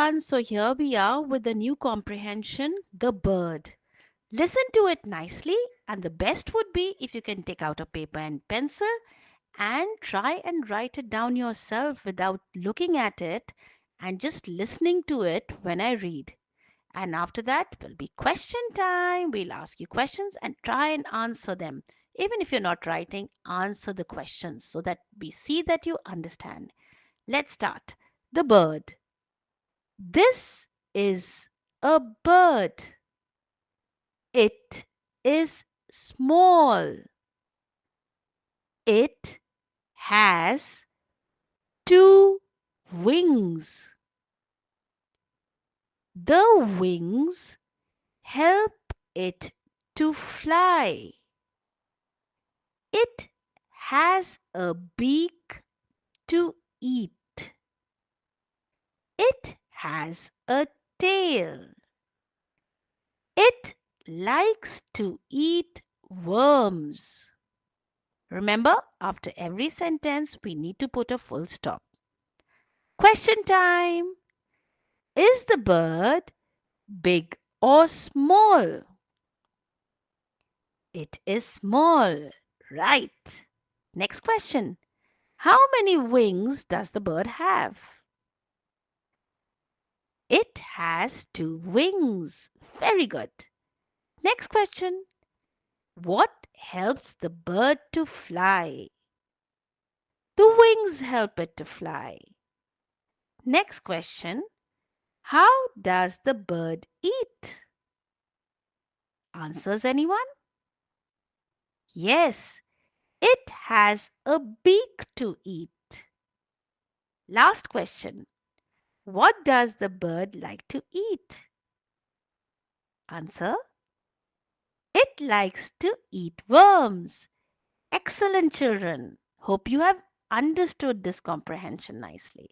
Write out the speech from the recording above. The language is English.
everyone. So here we are with the new comprehension, the bird. Listen to it nicely, and the best would be if you can take out a paper and pencil and try and write it down yourself without looking at it and just listening to it when I read. And after that will be question time. We'll ask you questions and try and answer them. Even if you're not writing, answer the questions so that we see that you understand. Let's start. The bird. This is a bird. It is small. It has two wings. The wings help it to fly. It has a beak to eat. It has a tail. It likes to eat worms. Remember, after every sentence, we need to put a full stop. Question time. Is the bird big or small? It is small. Right. Next question. How many wings does the bird have? It has two wings. Very good. Next question. What helps the bird to fly? The wings help it to fly. Next question. How does the bird eat? Answers anyone? Yes, it has a beak to eat. Last question. What does the bird like to eat? Answer. It likes to eat worms. Excellent, children. Hope you have understood this comprehension nicely.